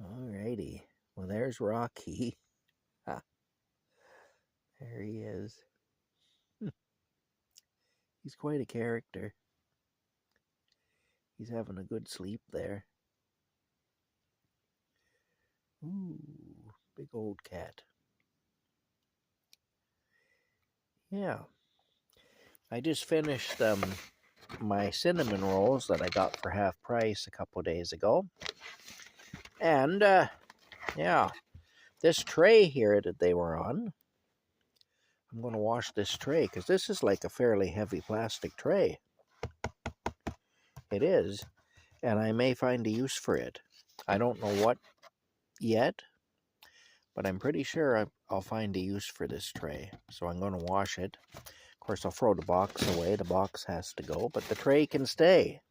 Alrighty. Well, there's Rocky. Ah, there he is. He's quite a character. He's having a good sleep there. Ooh, big old cat. Yeah. I just finished my cinnamon rolls that I got for half price a couple days ago. And, yeah, this tray here that they were on, I'm going to wash this tray because this is like a fairly heavy plastic tray. It is. And I may find a use for it. I don't know what yet, but I'm pretty sure I'll find a use for this tray. So I'm going to wash it. Of course, I'll throw the box away. The box has to go, but the tray can stay.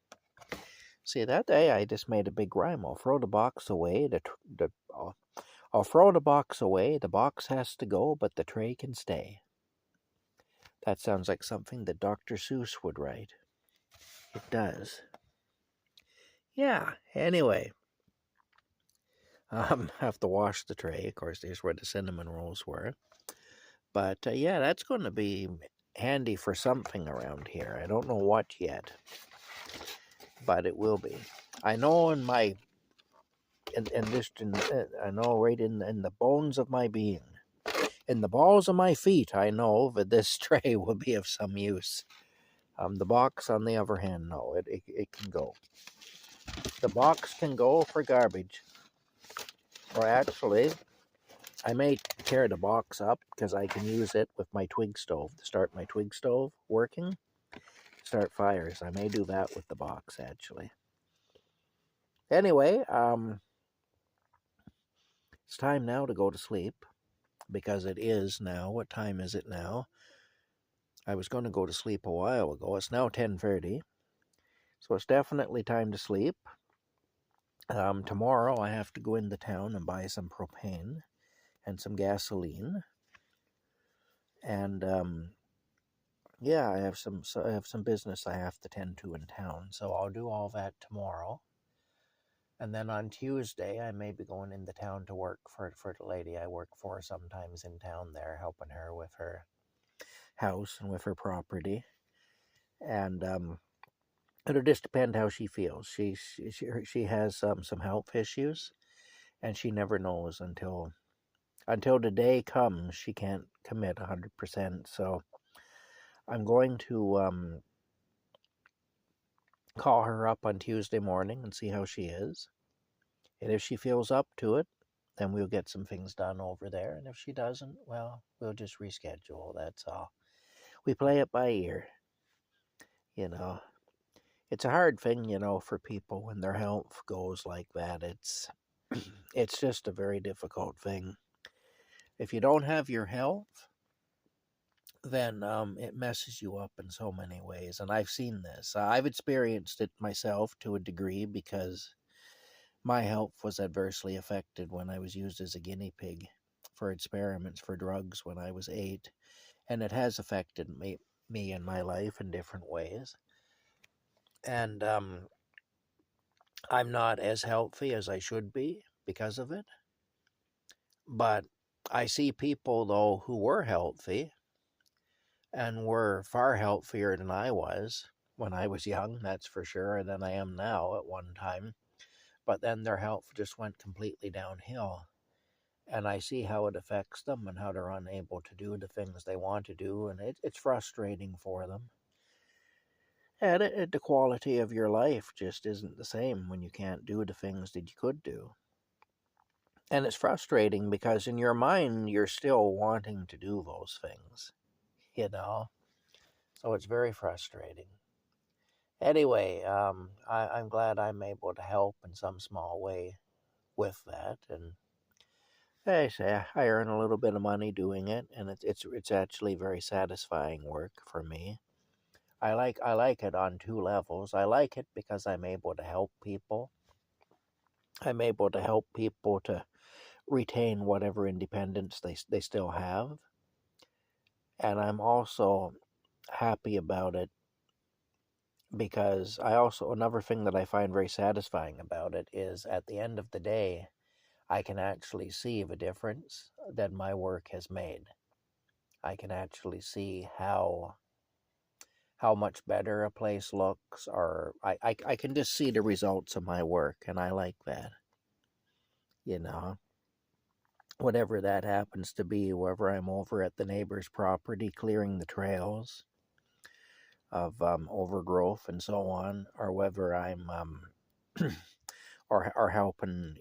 See, that day I just made a big rhyme. I'll throw the box away. I'll throw the box away. The box has to go, but the tray can stay. That sounds like something that Dr. Seuss would write. It does. Yeah, anyway. Have to wash the tray. Of course, there's where the cinnamon rolls were. But yeah, that's going to be handy for something around here. I don't know what yet, but it will be. I know in my, I know right in the bones of my being, in the balls of my feet, I know that this tray will be of some use. The box, on the other hand, no, it can go. The box can go for garbage. Or actually, I may tear the box up because I can use it with my twig stove to start my twig stove working, start fires. I may do that with the box, actually. Anyway, it's time now to go to sleep because it is now. What time is it now? I was going to go to sleep a while ago. It's now 10:30, so it's definitely time to sleep. Tomorrow I have to go into town and buy some propane and some gasoline, and yeah, I have some business I have to tend to in town, so I'll do all that tomorrow. And then on Tuesday, I may be going into town to work for the lady I work for sometimes in town there, helping her with her house and with her property. And it'll just depend how she feels. She has some health issues, and she never knows until the day comes. She can't commit 100%. So I'm going to call her up on Tuesday morning and see how she is. And if she feels up to it, then we'll get some things done over there. And if she doesn't, well, we'll just reschedule. That's all. We play it by ear. You know, it's a hard thing, for people when their health goes like that. It's just a very difficult thing. If you don't have your health, then it messes you up in so many ways. And I've seen this. I've experienced it myself to a degree because my health was adversely affected when I was used as a guinea pig for experiments for drugs when I was 8, and it has affected me in my life in different ways. And I'm not as healthy as I should be because of it. But I see people, though, who were healthy and were far healthier than I was when I was young, that's for sure, than I am now at one time. But then their health just went completely downhill. And I see how it affects them and how they're unable to do the things they want to do, and it's frustrating for them. And the quality of your life just isn't the same when you can't do the things that you could do. And it's frustrating because in your mind, you're still wanting to do those things, you know? So it's very frustrating. Anyway, I'm glad I'm able to help in some small way with that. And I say I earn a little bit of money doing it, and it's actually very satisfying work for me. I like it on two levels. I like it because I'm able to help people. I'm able to help people to retain whatever independence they still have, and I'm also happy about it because I also another thing that I find very satisfying about it is at the end of the day, I can actually see the difference that my work has made. I can actually see how much better a place looks, or I can just see the results of my work, and I like that. You know, whatever that happens to be, wherever I'm over at the neighbor's property clearing the trails of overgrowth and so on, or whether I'm or helping,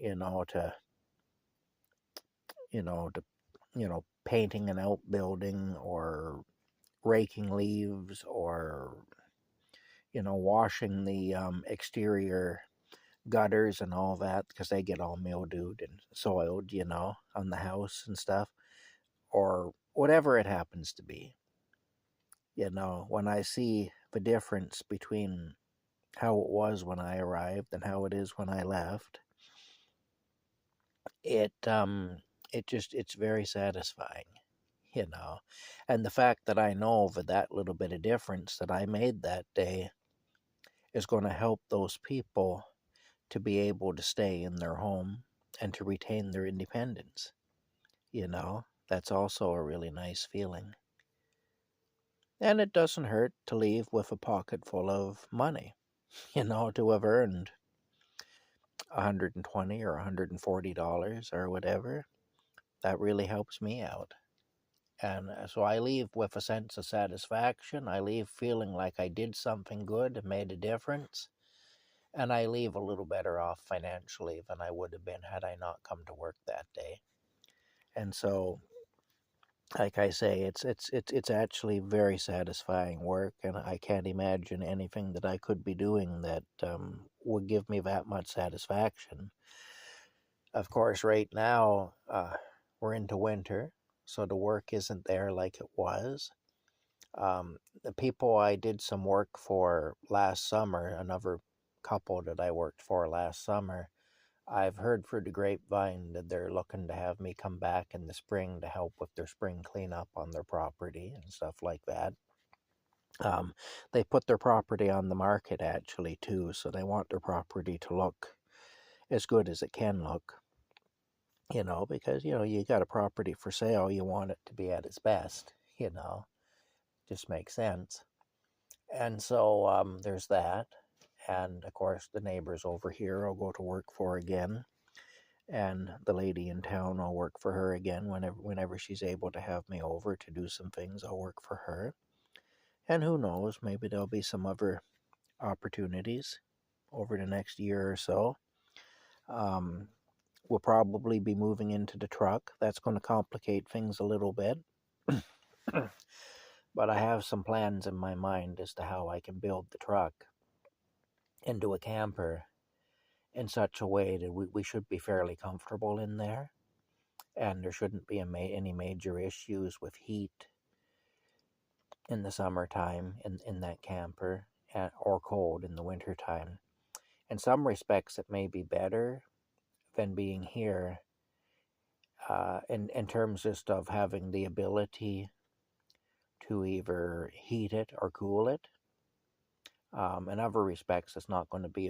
to painting an outbuilding, or raking leaves, or washing the exterior gutters and all that, because they get all mildewed and soiled, on the house and stuff, or whatever it happens to be. When I see the difference between how it was when I arrived and how it is when I left, it's very satisfying, and the fact that I know that little bit of difference that I made that day is going to help those people to be able to stay in their home and to retain their independence. That's also a really nice feeling. And it doesn't hurt to leave with a pocket full of money, to have earned $120 or $140 or whatever. That really helps me out. And so I leave with a sense of satisfaction. I leave feeling like I did something good and made a difference. And I leave a little better off financially than I would have been had I not come to work that day. And so, like I say, it's actually very satisfying work, and I can't imagine anything that I could be doing that would give me that much satisfaction. Of course, right now we're into winter, so the work isn't there like it was. The people I did some work for last summer, another couple that I worked for last summer, I've heard through the grapevine that they're looking to have me come back in the spring to help with their spring cleanup on their property and stuff like that. They put their property on the market actually too, so they want their property to look as good as it can look. Because you got a property for sale, you want it to be at its best. Just makes sense. And so there's that. And of course, the neighbors over here I'll go to work for again. And the lady in town, I'll work for her again whenever she's able to have me over to do some things. I'll work for her. And who knows, maybe there'll be some other opportunities over the next year or so. We'll probably be moving into the truck. That's going to complicate things a little bit. But I have some plans in my mind as to how I can build the truck into a camper in such a way that we should be fairly comfortable in there, and there shouldn't be any major issues with heat in the summertime in that camper, or cold in the wintertime. In some respects, it may be better than being here in terms just of having the ability to either heat it or cool it. In other respects, it's not going to be as